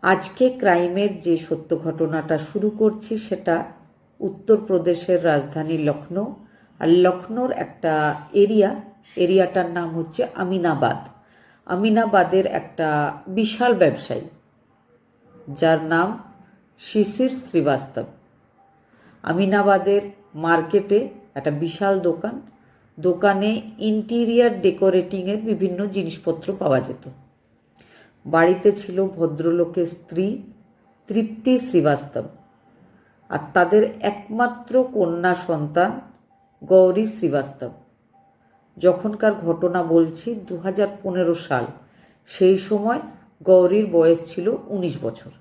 আজকে ক্রাইমের যে সত্য ঘটনাটা শুরু করছি সেটা উত্তরপ্রদেশের রাজধানী লখনৌ। আর লখনৌর একটা এরিয়াটার নাম হচ্ছে আমিনাবাদ। আমিনাবাদের একটা বিশাল ব্যবসায়ী যার নাম শিশির শ্রীবাস্তব। আমিনাবাদের মার্কেটে একটা বিশাল দোকানে ইন্টিরিয়ার ডেকোরেটিংয়ের বিভিন্ন জিনিসপত্র পাওয়া যেত। বাড়িতে ছিল ভদ্রলোকের স্ত্রী তৃপ্তি শ্রীবাস্তব আর তাদের একমাত্র কন্যা সন্তান গৌরী শ্রীবাস্তব। যখনকার ঘটনা বলছি 2015 সাল। সেই সময় গৌরীর বয়স ছিল 19 বছর।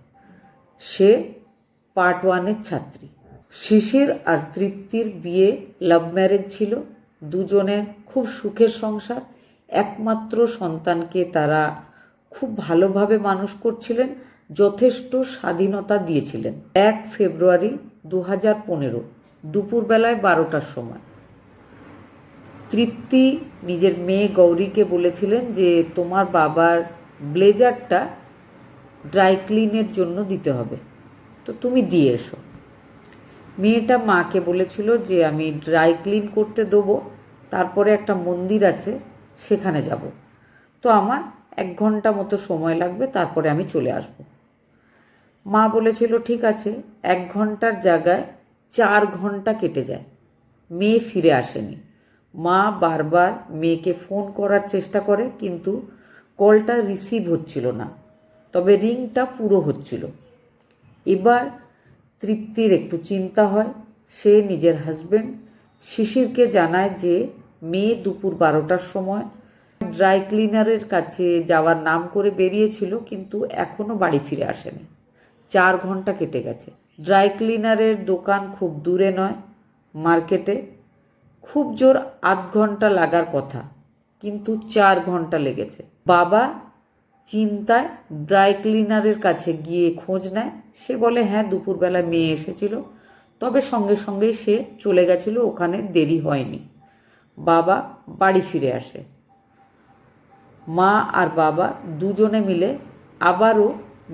সে পার্ট 1-এর ছাত্রী। শিশির আর তৃপ্তির বিয়ে লাভ ম্যারেজ ছিল। দুজনের খুব সুখের সংসার। একমাত্র সন্তানকে তারা খুব ভালোভাবে মানুষ করছিলেন, যথেষ্ট স্বাধীনতা দিয়েছিলেন। 1 ফেব্রুয়ারি 2015 দুপুরবেলায় 12টার সময় তৃপ্তি নিজের মেয়ে গৌরীকে বলেছিলেন যে তোমার বাবার ব্লেজারটা ড্রাই ক্লিনের জন্য দিতে হবে, তো তুমি দিয়ে এসো। মেয়েটা মাকে বলেছিল যে আমি ড্রাই ক্লিন করতে দেবো, তারপরে একটা মন্দির আছে সেখানে যাব, তো আমার 1 ঘন্টা মতো সময় লাগবে, তারপরে আমি চলে আসব। মা বলেছিল ঠিক আছে। 1 ঘন্টার জায়গায় 4 ঘন্টা কেটে যায়, মেয়ে ফিরে আসেনি। মা বারবার মেয়েকে ফোন করার চেষ্টা করে, কিন্তু কলটা রিসিভ হচ্ছিল না, তবে রিংটা পুরো হচ্ছিল। এবার তৃপ্তির একটু চিন্তা হয়। সে নিজের হাজব্যান্ড শিশিরকে জানায় যে মেয়ে দুপুর 12টার সময় ড্রাই ক্লিনারের কাছে যাওয়ার নাম করে বেরিয়েছিল, কিন্তু এখনও বাড়ি ফিরে আসেনি। 4 ঘন্টা কেটে গেছে। ড্রাই ক্লিনারের দোকান খুব দূরে নয়, মার্কেটে। খুব জোর 8 ঘন্টা লাগার কথা, কিন্তু 4 ঘন্টা লেগেছে। বাবা চিন্তায় ড্রাই ক্লিনারের কাছে গিয়ে খোঁজ নেয়। সে বলে হ্যাঁ দুপুরবেলা মেয়ে এসেছিল, তবে সঙ্গে সঙ্গেই সে চলে গেছিল, ওখানে দেরি হয়নি। বাবা বাড়ি ফিরে আসে। মা আর বাবা দুজনে মিলে আবারও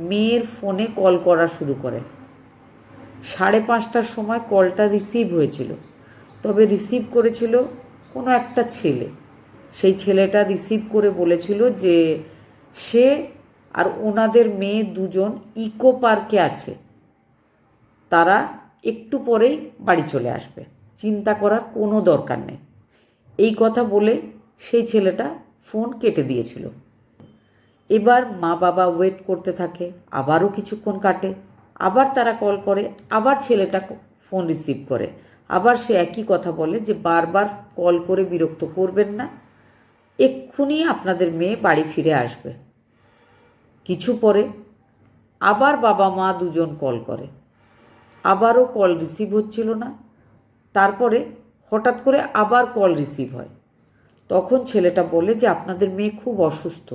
মেয়ের ফোনে কল করা শুরু করে। 5:30টার সময় কলটা রিসিভ হয়েছিল, তবে রিসিভ করেছিল কোনো একটা ছেলে। সেই ছেলেটা রিসিভ করে বলেছিল যে সে আর ওনাদের মেয়ে দুজন ইকো পার্কে আছে, তারা একটু পরেই বাড়ি চলে আসবে, চিন্তা করার কোনো দরকার নেই। এই কথা বলে সেই ছেলেটা ফোন কেটে দিয়েছিল। এবার মা বাবা ওয়েট করতে থাকে, আবারও কিছুক্ষণ কাটে, আবার তারা কল করে, আবার ছেলেটা ফোন রিসিভ করে, আবার সে একই কথা বলে যে বারবার কল করে বিরক্ত করবেন না, এক্ষুনি আপনাদের মেয়ে বাড়ি ফিরে আসবে। কিছু পরে আবার বাবা মা দুজন কল করে, আবারও কল রিসিভ হচ্ছিল না। তারপরে হঠাৎ করে আবার কল রিসিভ হয়। তখন ছেলেটা বলে যে আপনাদের মেয়ে খুব অসুস্থ,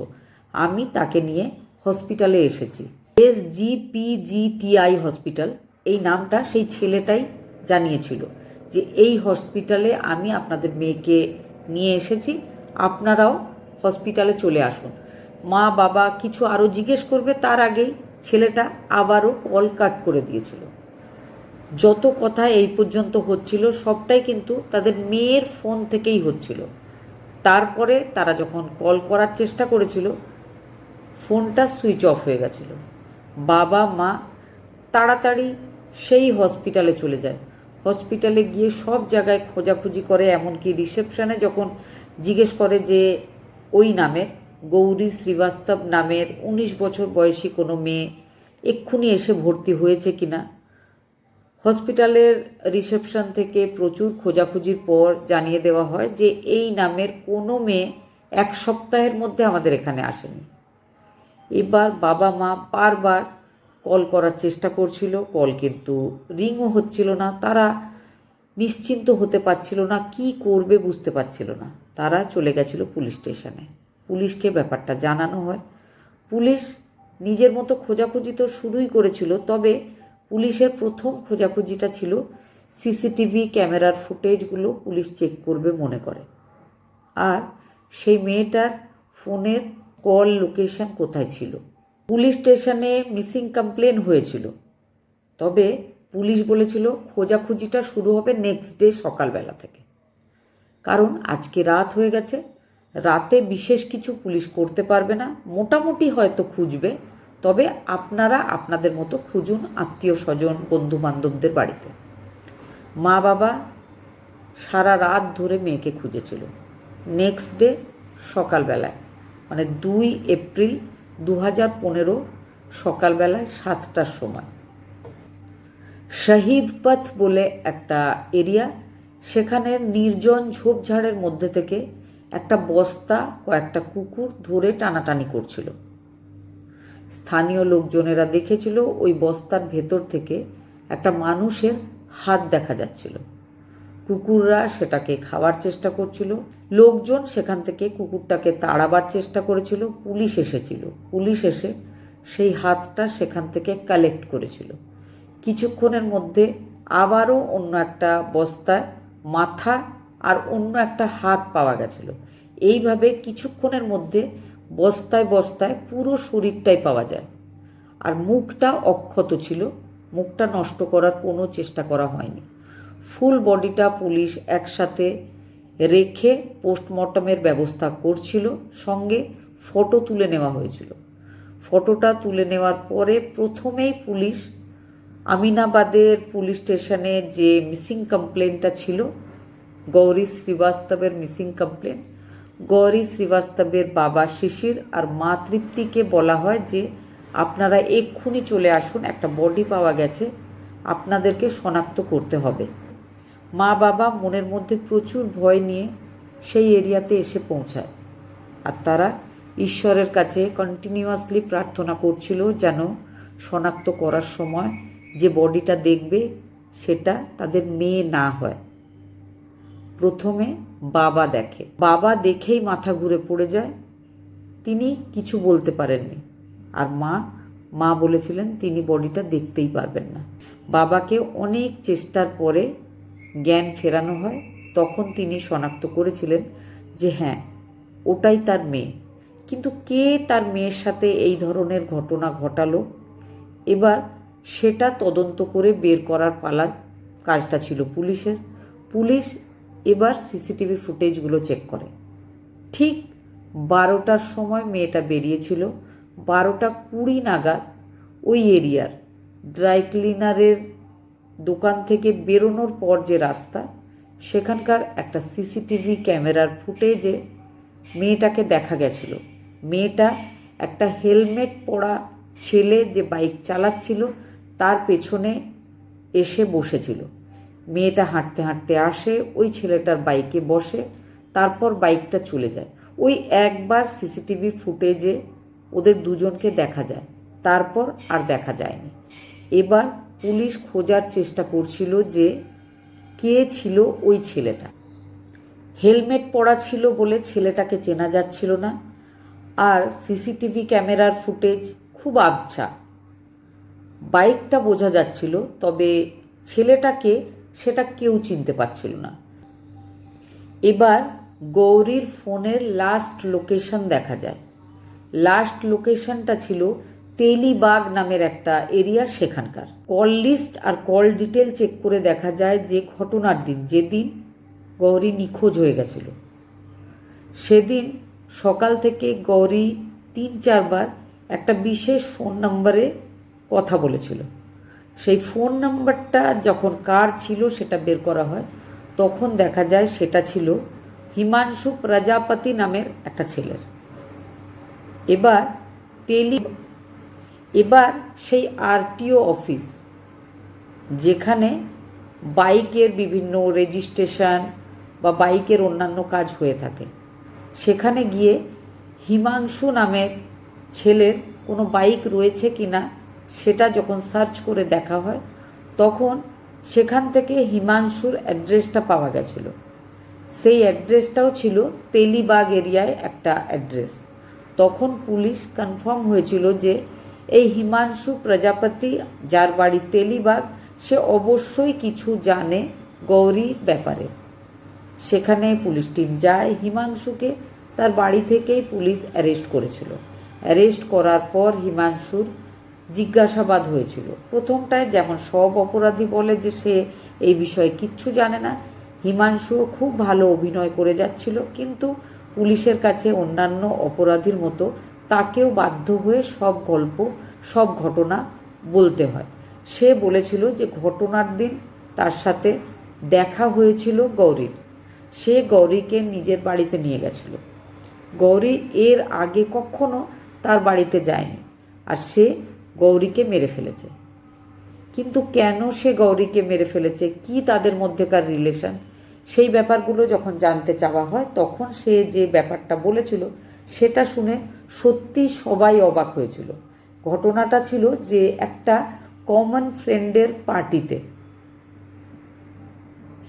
আমি তাকে নিয়ে হসপিটালে এসেছি। SGPGTI হসপিটাল, এই নামটা সেই ছেলেটাই জানিয়েছিল যে এই হসপিটালে আমি আপনাদের মেয়েকে নিয়ে এসেছি, আপনারাও হসপিটালে চলে আসুন। মা বাবা কিছু আরও জিজ্ঞেস করবে তার আগেই ছেলেটা আবারও কল কাট করে দিয়েছিল। যত কথা এই পর্যন্ত হচ্ছিল সবটাই কিন্তু তাদের মেয়ের ফোন থেকেই হচ্ছিল। তারপরে তারা যখন কল করার চেষ্টা করেছিল, ফোনটা সুইচ অফ হয়ে গেছিল। বাবা মা তাড়াতাড়ি সেই হসপিটালে চলে যায়। হসপিটালে গিয়ে সব জায়গায় খোঁজাখুঁজি করে, এমনকি রিসেপশনে যখন জিজ্ঞেস করে যে ওই নামের গৌরী শ্রীবাস্তব নামের 19 বছর বয়সী কোনো মেয়ে এক্ষুনি এসে ভর্তি হয়েছে কিনা, হসপিটালের রিসেপশন থেকে প্রচুর খোঁজাখুঁজির পর জানিয়ে দেওয়া হয় যে এই নামের কোনো মেয়ে 1 সপ্তাহের মধ্যে আমাদের এখানে আসেনি। এবার বাবা মা বারবার কল করার চেষ্টা করছিল, কল কিন্তু রিংও হচ্ছিল না। তারা নিশ্চিন্ত হতে পারছিল না, কি করবে বুঝতে পারছিল না। তারা চলে গেছিল পুলিশ স্টেশনে। পুলিশকে ব্যাপারটা জানানো হয়। পুলিশ নিজের মতো খোঁজাখুঁজি তো শুরুই করেছিল, তবে পুলিশের প্রথম খোঁজাখুঁজিটা ছিল সিসিটিভি ক্যামেরার ফুটেজগুলো পুলিশ চেক করবে মনে করে, আর সেই মেয়েটার ফোনের কল লোকেশন কোথায় ছিল পুলিশ স্টেশনে মিসিং কমপ্লেন হয়েছিল, তবে পুলিশ বলেছিল খোঁজাখুঁজিটা শুরু হবে নেক্সট ডে সকালবেলা থেকে, কারণ আজকে রাত হয়ে গেছে, রাতে বিশেষ কিছু পুলিশ করতে পারবে না, মোটামুটি হয়তো খুঁজবে, তবে আপনারা আপনাদের মতো খুঁজুন আত্মীয় স্বজন বন্ধু বান্ধবদের বাড়িতে। মা বাবা সারা রাত ধরে মেয়েকে খুঁজেছিল। নেক্সট ডে সকালবেলায়, মানে 2 এপ্রিল 2015 সকালবেলায় 7টার সময় শহীদ পথ বলে একটা এরিয়া, সেখানে নির্জন ঝোপঝাড়ের মধ্যে থেকে একটা বস্তা কয়েকটা কুকুর ধরে টানাটানি করছিল। স্থানীয় লোকজনেরা দেখেছিল ওই বস্তার ভেতর থেকে একটা মানুষের হাত দেখা যাচ্ছিল। কুকুররা সেটাকে খাওয়ার চেষ্টা করছিল, লোকজন সেখান থেকে কুকুরটাকে তাড়াবার চেষ্টা করেছিল, পুলিশ এসেছিল, পুলিশ এসে সেই হাতটা সেখান থেকে কালেক্ট করেছিল। কিছুক্ষণের মধ্যে আবারও অন্য একটা বস্তায় মাথা আর অন্য একটা হাত পাওয়া গেছিল। এইভাবে কিছুক্ষণের মধ্যে বস্তায় বস্তায় পুরো শরীরটাই পাওয়া যায়, আর মুখটা অক্ষত ছিল, মুখটা নষ্ট করার কোনো চেষ্টা করা হয়নি। ফুল বডিটা পুলিশ একসাথে রেখে পোস্টমর্টমের ব্যবস্থা করছিল, সঙ্গে ফটো তুলে নেওয়া হয়েছিল। ফটোটা তুলে নেওয়ার পরে প্রথমেই পুলিশ আমিনাবাদের পুলিশ স্টেশনে যে মিসিং কমপ্লেনটা ছিল, গৌরী শ্রীবাস্তবের মিসিং কমপ্লেন, গৌরী শ্রীবাস্তবের বাবা শিশির আর মা তৃপ্তিকে বলা হয় যে আপনারা এক্ষুনি চলে আসুন, একটা বডি পাওয়া গেছে, আপনাদেরকে শনাক্ত করতে হবে। মা বাবা মনের মধ্যে প্রচুর ভয় নিয়ে সেই এরিয়াতে এসে পৌঁছায়, আর তারা ঈশ্বরের কাছে কন্টিনিউয়াসলি প্রার্থনা করছিল যেন শনাক্ত করার সময় যে বডিটা দেখবে সেটা তাদের মেয়ে না হয়। প্রথমে বাবা দেখে, বাবা দেখেই মাথা ঘুরে পড়ে যায়, তিনি কিছু বলতে পারেননি, আর মা বলেছিলেন তিনি বডিটা দেখতেই পারবেন না। বাবাকে অনেক চেষ্টার পরে জ্ঞান ফেরানো হয়, তখন তিনি শনাক্ত করেছিলেন যে হ্যাঁ ওটাই তার মেয়ে। কিন্তু কে তার মেয়ের সাথে এই ধরনের ঘটনা ঘটালো, এবার সেটা তদন্ত করে বের করার পালা কাজটা ছিল পুলিশের। পুলিশ এবার সিসিটিভি ফুটেজগুলো চেক করে। ঠিক 12টার সময় মেয়েটা বেরিয়েছিল, 12টা 20 নাগাদ ওই এরিয়ার ড্রাই ক্লিনারের দোকান থেকে বেরোনোর পর যে রাস্তা, সেখানকার একটা সিসিটিভি ক্যামেরার ফুটেজে মেয়েটাকে দেখা গেছিল। মেয়েটা একটা হেলমেট পরা ছেলে যে বাইক চালাচ্ছিল তার পেছনে এসে বসেছিল। মেয়েটা হাঁটতে হাঁটতে আসে, ওই ছেলেটার বাইকে বসে, তারপর বাইকটা চলে যায়। ওই একবার সিসিটিভি ফুটেজে ওদের দুজনকে দেখা যায়, তারপর আর দেখা যায়নি। এবার পুলিশ খোঁজার চেষ্টা করছিল যে কে ছিল ওই ছেলেটা। হেলমেট পরা ছিল বলে ছেলেটাকে চেনা যাচ্ছিল না, আর সিসিটিভি ক্যামেরার ফুটেজ খুব আবছা, বাইকটা বোঝা যাচ্ছিল, তবে ছেলেটাকে সেটা কেউ চিনতে পারছিল না। এবার গৌরীর ফোনের লাস্ট লোকেশন দেখা যায়। লাস্ট লোকেশনটা ছিল তেলিবাগ নামের একটা এরিয়া, সেখানকার কল লিস্ট আর কল ডিটেল চেক করে দেখা যায় যে ঘটনার দিন, যেদিন গৌরী নিখোঁজ হয়ে গেছিল, সেদিন সকাল থেকে গৌরী 3-4 বার একটা বিশেষ ফোন নম্বরে কথা বলেছিল। সেই ফোন নাম্বারটা যখন কার ছিল সেটা বের করা হয়, তখন দেখা যায় সেটা ছিল হিমাংশু প্রজাপতি নামের একটা ছেলের। এবার সেই আরটিও অফিস, যেখানে বাইকের বিভিন্ন রেজিস্ট্রেশন বা বাইকের অন্যান্য কাজ হয়ে থাকে, সেখানে গিয়ে হিমাংশু নামের ছেলের কোনো বাইক রয়েছে কি না সেটা যখন সার্চ করে দেখা হয়, তখন সেখান থেকে হিমাংশুর অ্যাড্রেসটা পাওয়া গেছিল। সেই অ্যাড্রেসটাও ছিল তেলিবাগ এরিয়ায় একটা অ্যাড্রেস। তখন পুলিশ কনফার্ম হয়েছিল যে এই হিমাংশু প্রজাপতি, যার বাড়ি তেলিবাগ, সে অবশ্যই কিছু জানে গৌরীর ব্যাপারে। সেখানে পুলিশ টিম যায়, হিমাংশুকে তার বাড়ি থেকেই পুলিশ অ্যারেস্ট করেছিল। অ্যারেস্ট করার পর হিমাংশুর জিজ্ঞাসাবাদ হয়েছিল। প্রথমটায় যেমন সব অপরাধী বলে যে সে এই বিষয়ে কিচ্ছু জানে না, হিমাংশুও খুব ভালো অভিনয় করে যাচ্ছিল, কিন্তু পুলিশের কাছে অন্যান্য অপরাধীর মতো তাকেও বাধ্য হয়ে সব গল্প, সব ঘটনা বলতে হয়। সে বলেছিল যে ঘটনার দিন তার সাথে দেখা হয়েছিল গৌরীর। সে গৌরীকে নিজের বাড়িতে নিয়ে গেছিল। গৌরী এর আগে কখনো তার বাড়িতে যায়নি, আর সে গৌরীকে মেরে ফেলেছে। কিন্তু কেন সে গৌরীকে মেরে ফেলেছে, কি তাদের মধ্যেকার রিলেশন, সেই ব্যাপারগুলো যখন জানতে চাওয়া হয় তখন সে যে ব্যাপারটা বলেছিল সেটা শুনে সত্যি সবাই অবাক হয়েছিল। ঘটনাটা ছিল যে একটা কমন ফ্রেন্ডের পার্টিতে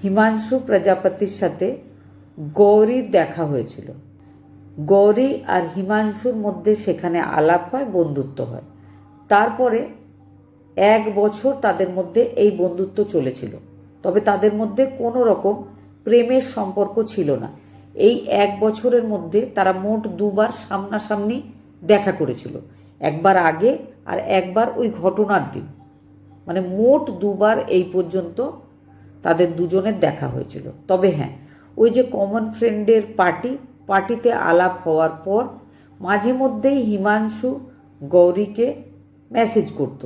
হিমাংশু প্রজাপতির সাথে গৌরীর দেখা হয়েছিল। গৌরী আর হিমাংশুর মধ্যে সেখানে আলাপ হয়, বন্ধুত্ব হয়। তারপরে 1 বছর তাদের মধ্যে এই বন্ধুত্ব চলেছিল, তবে তাদের মধ্যে কোনো রকম প্রেমের সম্পর্ক ছিল না। এই 1 বছরের মধ্যে তারা মোট 2বার সামনাসামনি দেখা করেছিল, একবার আগে আর একবার ওই ঘটনার দিন। মানে মোট 2বার এই পর্যন্ত তাদের দুজনের দেখা হয়েছিল। তবে হ্যাঁ, ওই যে কমন ফ্রেন্ডের পার্টিতে আলাপ হওয়ার পর মাঝে মধ্যেই হিমাংশু গৌরীকে মেসেজ করত,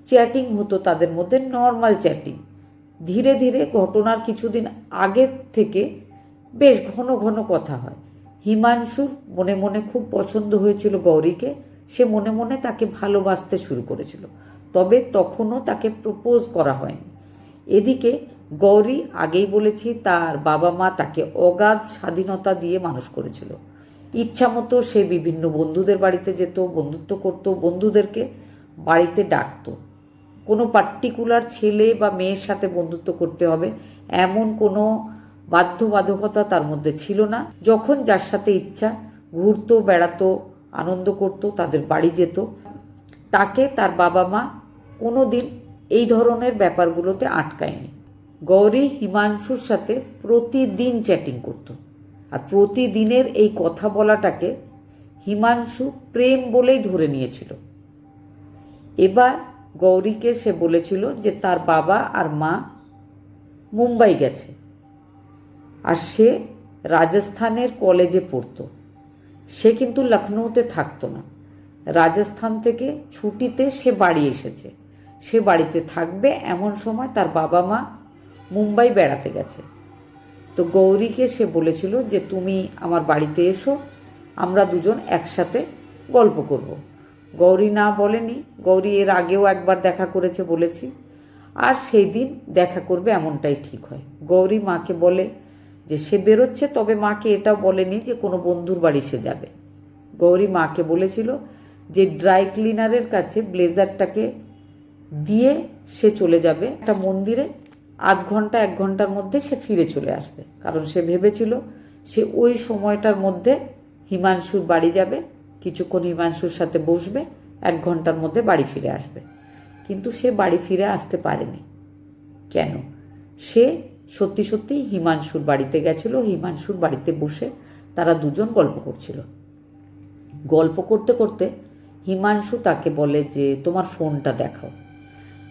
চ্যাটিং হতো তাদের মধ্যে, নর্মাল চ্যাটিং। ধীরে ধীরে ঘটনার কিছুদিন আগের থেকে বেশ ঘন ঘন কথা হয়। হিমাংশুর মনে মনে খুব পছন্দ হয়েছিল গৌরীকে, সে মনে মনে তাকে ভালোবাসতে শুরু করেছিল, তবে তখনও তাকে প্রপোজ করা হয়নি। এদিকে গৌরী, আগেই বলেছি, তার বাবা মা তাকে অগাধ স্বাধীনতা দিয়ে মানুষ করেছিল। ইচ্ছা মতো সে বিভিন্ন বন্ধুদের বাড়িতে যেত, বন্ধুত্ব করত, বন্ধুদেরকে বাড়িতে ডাকতো। কোনো পার্টিকুলার ছেলে বা মেয়ের সাথে বন্ধুত্ব করতে হবে এমন কোনো বাধ্যবাধকতা তার মধ্যে ছিল না। যখন যার সাথে ইচ্ছা ঘুরতো, বেড়াতো, আনন্দ করত, তাদের বাড়ি যেত। তাকে তার বাবা মা কোনো দিন এই ধরনের ব্যাপারগুলোতে আটকায়নি। গৌরী হিমাংশুর সাথে প্রতিদিন চ্যাটিং করত, আর প্রতিদিনের এই কথা বলাটাকে হিমাংশু প্রেম বলেই ধরে নিয়েছিল। এবার গৌরীকে সে বলেছিল যে তার বাবা আর মা মুম্বাই গেছে, আর সে রাজস্থানের কলেজে পড়তো। সে কিন্তু লখনৌতে থাকতো না, রাজস্থান থেকে ছুটিতে সে বাড়ি এসেছে। সে বাড়িতে থাকবে এমন সময় তার বাবা মা মুম্বাই বেড়াতে গেছে। তো গৌরীকে সে বলেছিল যে তুমি আমার বাড়িতে এসো, আমরা দুজন একসাথে গল্প করব। গৌরী না বলেনি, গৌরী এর আগেও একবার দেখা করেছে বলেছি, আর সেই দিন দেখা করবে এমনটাই ঠিক হয়। গৌরী মাকে বলে যে সে বেরোচ্ছে, তবে মাকে এটাও বলেনি যে কোনো বন্ধুর বাড়ি সে যাবে। গৌরী মাকে বলেছিল যে ড্রাই ক্লিনারের কাছে ব্লেজারটাকে দিয়ে সে চলে যাবে একটা মন্দিরে, 1/2 1 ঘন্টার মধ্যে সে ফিরে চলে আসবে। কারণ সে ভেবেছিল সে ওই সময়টার মধ্যে হিমাংশুর বাড়ি যাবে, কিছুক্ষণ হিমাংশুর সাথে বসবে, 1 ঘন্টার মধ্যে বাড়ি ফিরে আসবে। কিন্তু সে বাড়ি ফিরে আসতে পারেনি। কেন? সে সত্যি সত্যি হিমাংশুর বাড়িতে গেছিল। হিমাংশুর বাড়িতে বসে তারা দুজন গল্প করছিল। গল্প করতে করতে হিমাংশু তাকে বলে যে তোমার ফোনটা দেখাও।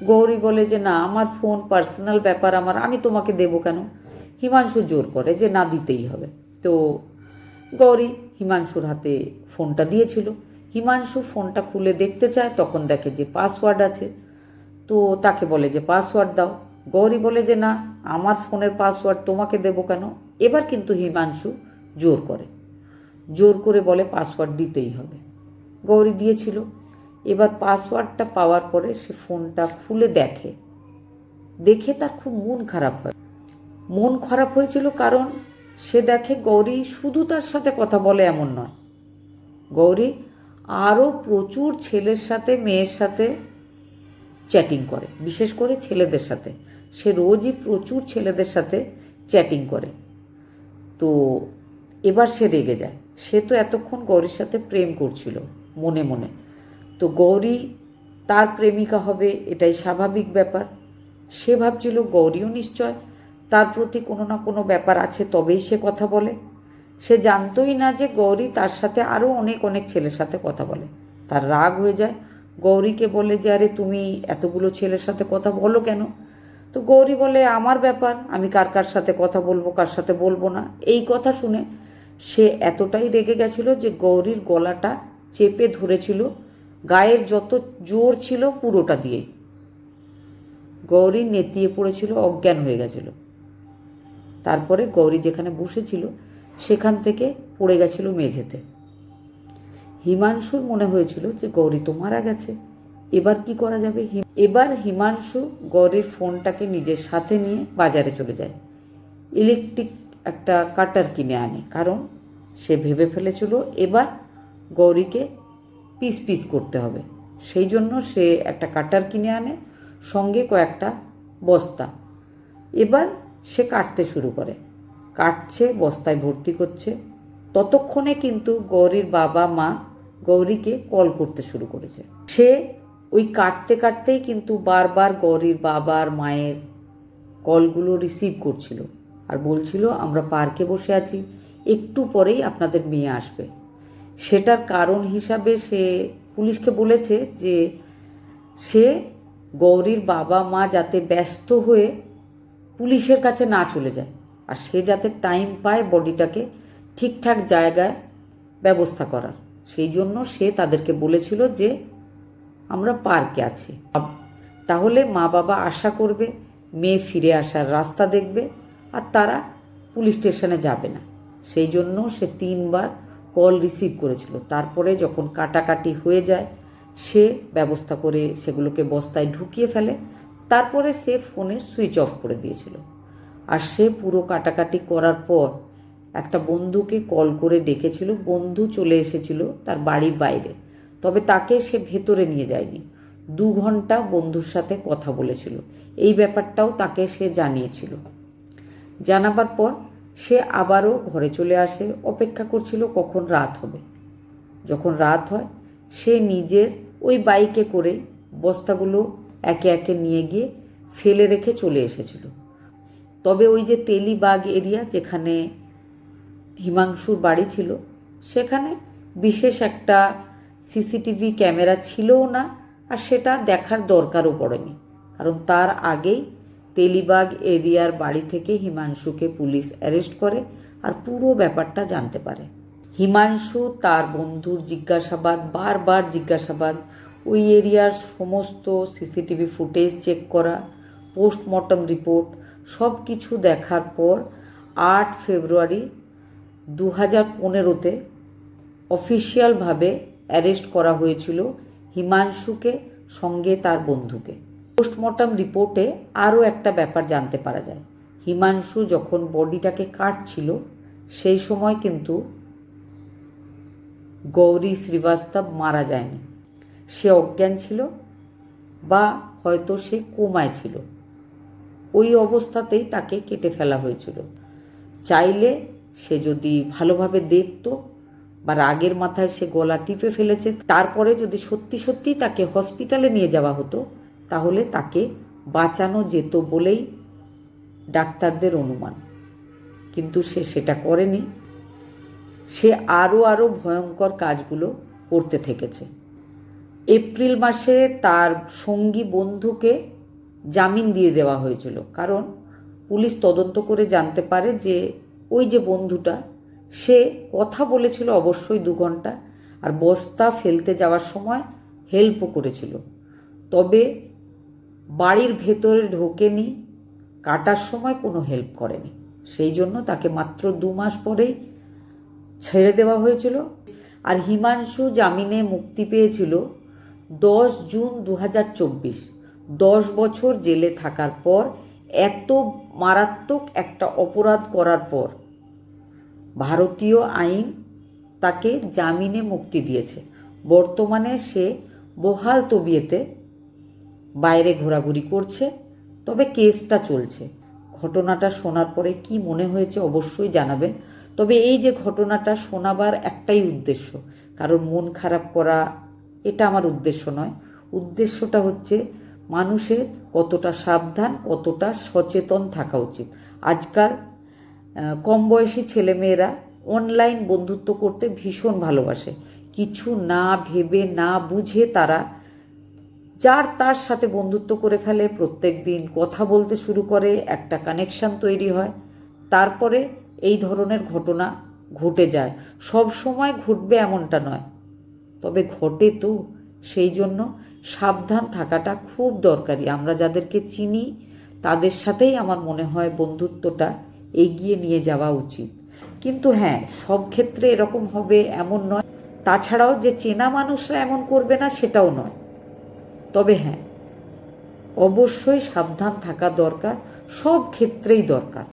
গৌরী বলে যে না, আমার ফোন পার্সোনাল ব্যাপার আমার, আমি তোমাকে দেবো কেন। হিমাংশু জোর করে যে না, দিতেই হবে। তো গৌরী হিমাংশুর হাতে ফোনটা দিয়েছিল। হিমাংশু ফোনটা খুলে দেখতে চায়, তখন দেখে যে পাসওয়ার্ড আছে। তো তাকে বলে যে পাসওয়ার্ড দাও। গৌরী বলে যে না, আমার ফোনের পাসওয়ার্ড তোমাকে দেবো কেন। এবার কিন্তু হিমাংশু জোর করে বলে পাসওয়ার্ড দিতেই হবে। গৌরী দিয়েছিল। এবার পাসওয়ার্ডটা পাওয়ার পরে সে ফোনটা খুলে দেখে তার খুব মন খারাপ হয়েছিল। কারণ সে দেখে গৌরী শুধু তার সাথে কথা বলে এমন নয়, গৌরী আরও প্রচুর ছেলের সাথে, মেয়ের সাথে চ্যাটিং করে, বিশেষ করে ছেলেদের সাথে। সে রোজই প্রচুর ছেলেদের সাথে চ্যাটিং করে। তো এবার সে রেগে যায়। সে তো এতক্ষণ গৌরীর সাথে প্রেম করছিল মনে মনে। তো গৌরী তার প্রেমিকা হবে, এটাই স্বাভাবিক ব্যাপার। সে ভাবছিল গৌরীও নিশ্চয় তার প্রতি কোনো না কোনো ব্যাপার আছে, তবেই সে কথা বলে। সে জানতোই না যে গৌরী তার সাথে আরও অনেক অনেক ছেলের সাথে কথা বলে। তার রাগ হয়ে যায়, গৌরীকে বলে যে আরে তুমি এতগুলো ছেলের সাথে কথা বলো কেন? তো গৌরী বলে আমার ব্যাপার, আমি কার কার সাথে কথা বলবো কার সাথে বলবো না। এই কথা শুনে সে এতটাই রেগে গেছিল যে গৌরীর গলাটা চেপে ধরেছিল, গায়ের যত জোর ছিল পুরোটা দিয়েই। গৌরী নেতিয়ে পড়েছিল, অজ্ঞান হয়ে গেছিল। তারপরে গৌরী যেখানে বসেছিল সেখান থেকে পড়ে গেছিল মেঝেতে। হিমাংশুর মনে হয়েছিল যে গৌরী তো মারা গেছে, এবার কি করা যাবে। এবার হিমাংশু গৌরীর ফোনটাকে নিজের সাথে নিয়ে বাজারে চলে যায়, ইলেকট্রিক একটা কাটার কিনে আনে, কারণ সে ভেবে ফেলেছিল এবার গৌরীকে পিস পিস করতে হবে। সেই জন্য সে একটা কাটার কিনে আনে, সঙ্গে কয়েকটা বস্তা। এবার সে কাটতে শুরু করে, কাটছে, বস্তায় ভর্তি করছে। ততক্ষণে কিন্তু গৌরীর বাবা মা গৌরীকে কল করতে শুরু করেছে। সে ওই কাটতে কাটতেই কিন্তু বারবার গৌরীর বাবার মায়ের কলগুলো রিসিভ করছিল আর বলছিল আমরা পার্কে বসে আছি, একটু পরেই আপনাদের মেয়ে আসবে। সেটার কারণ হিসাবে সে পুলিশকে বলেছে যে সে গৌরীর বাবা মা যাতে ব্যস্ত হয়ে পুলিশের কাছে না চলে যায়, আর সে যাতে টাইম পায় বডিটাকে ঠিকঠাক জায়গায় ব্যবস্থা করার। সেই জন্য সে তাদেরকে বলেছিল যে আমরা পার্কে আছি, তাহলে মা বাবা আশা করবে, মেয়ে ফিরে আসার রাস্তা দেখবে, আর তারা পুলিশ স্টেশনে যাবে না। সেই জন্য সে 3বার কল রিসিভ করেছিল। তারপরে যখন কাটাকাটি হয়ে যায় সে ব্যবস্থা করে সেগুলোকে বস্তায় ঢুকিয়ে ফেলে। তারপরে সে ফোনের সুইচ অফ করে দিয়েছিল। আর সে পুরো কাটাকাটি করার পর একটা বন্ধুকে কল করে ডেকেছিল, বন্ধু চলে এসেছিল তার বাড়ির বাইরে, তবে তাকে সে ভেতরে নিয়ে যায়নি। 2 ঘন্টা বন্ধুর সাথে কথা বলেছিল, এই ব্যাপারটাও তাকে সে জানিয়েছিল। জানাবার পর সে আবারও ঘরে চলে আসে, অপেক্ষা করছিল কখন রাত হবে। যখন রাত হয় সে নিজের ওই বাইকে করে বস্তাগুলো একে একে নিয়ে গিয়ে ফেলে রেখে চলে এসেছিল। তবে ওই যে তেলিবাগ এরিয়া যেখানে হিমাংশুর বাড়ি ছিল, সেখানে বিশেষ একটা সিসিটিভি ক্যামেরা ছিলও না, আর সেটা দেখার দরকারও পড়েনি, কারণ তার আগেই তেলিবাগ এরিয়ার বাড়ি থেকে হিমাংশুকে পুলিশ অ্যারেস্ট করে আর পুরো ব্যাপারটা জানতে পারে। হিমাংশু তার বন্ধুর জিজ্ঞাসাবাদ, বারবার জিজ্ঞাসাবাদ, ওই এরিয়ার সমস্ত সিসিটিভি ফুটেজ চেক করা, পোস্টমর্টম রিপোর্ট সব কিছু দেখার পর 8 ফেব্রুয়ারি 2015-তে অফিসিয়ালভাবে অ্যারেস্ট করা হয়েছিল হিমাংশুকে, সঙ্গে তার বন্ধুকে। পোস্টমর্টম রিপোর্টে আরও একটা ব্যাপার জানতে পারা যায়, হিমাংশু যখন বডিটাকে কাটছিল সেই সময় কিন্তু গৌরী শ্রীবাস্তব মারা যায়নি, সে অজ্ঞান ছিল বা হয়তো সে কোমায় ছিল। ওই অবস্থাতেই তাকে কেটে ফেলা হয়েছিল। চাইলে সে যদি ভালোভাবে দেখতো বা রাগের মাথায় সে গলা টিপে ফেলেছে, তারপরে যদি সত্যি সত্যি তাকে হসপিটালে নিয়ে যাওয়া হতো তাহলে তাকে বাঁচানো যেত বলেই ডাক্তারদের অনুমান। কিন্তু সে সেটা করেনি, সে আরও ভয়ঙ্কর কাজগুলো করতে থেকেছে। এপ্রিল মাসে তার সঙ্গী বন্ধুকে জামিন দিয়ে দেওয়া হয়েছিল, কারণ পুলিশ তদন্ত করে জানতে পারে যে ওই যে বন্ধুটা সে কথা বলেছিল অবশ্যই 2 ঘন্টা, আর বস্তা ফেলতে যাওয়ার সময় হেল্পও করেছিল, তবে বাড়ির ভেতরে ঢোকেনি, কাটার সময় কোনো হেল্প করেনি। সেই জন্য তাকে মাত্র 2 মাস পরেই ছেড়ে দেওয়া হয়েছিল। আর হিমাংশু জামিনে মুক্তি পেয়েছিল 10 জুন 2024। 10 বছর জেলে থাকার পর, এত মারাত্মক একটা অপরাধ করার পর ভারতীয় আইন তাকে জামিনে মুক্তি দিয়েছে। বর্তমানে সে বহাল তবিয়তে বাইরে ঘোরাঘুরি করছে, তবে কেসটা চলছে। ঘটনাটা শোনার পরে কি মনে হয়েছে অবশ্যই জানাবেন। তবে এই যে ঘটনাটা শোনাবার একটাই উদ্দেশ্য, কারণ মন খারাপ করা এটা আমার উদ্দেশ্য নয়। উদ্দেশ্যটা হচ্ছে মানুষের কতটা সাবধান, কতটা সচেতন থাকা উচিত। আজকাল কম বয়সী ছেলেমেয়েরা অনলাইন বন্ধুত্ব করতে ভীষণ ভালোবাসে। কিছু না ভেবে না বুঝে তারা যার তার সাথে বন্ধুত্ব করে ফেলে, প্রত্যেক দিন কথা বলতে শুরু করে, একটা কানেকশান তৈরি হয়, তারপরে এই ধরনের ঘটনা ঘটে যায়। সব সময় ঘটবে এমনটা নয়, তবে ঘটে তো, সেই জন্য সাবধান থাকাটা খুব দরকারি। আমরা যাদেরকে চিনি তাদের সাথেই আমার মনে হয় বন্ধুত্বটা এগিয়ে নিয়ে যাওয়া উচিত। কিন্তু হ্যাঁ, সব ক্ষেত্রে এরকম হবে এমন নয়, তাছাড়াও যে চেনা মানুষরা এমন করবে না সেটাও নয়। তবে হ্যাঁ, অবশ্যই সাবধান থাকা দরকার, সব ক্ষেত্রেই দরকার।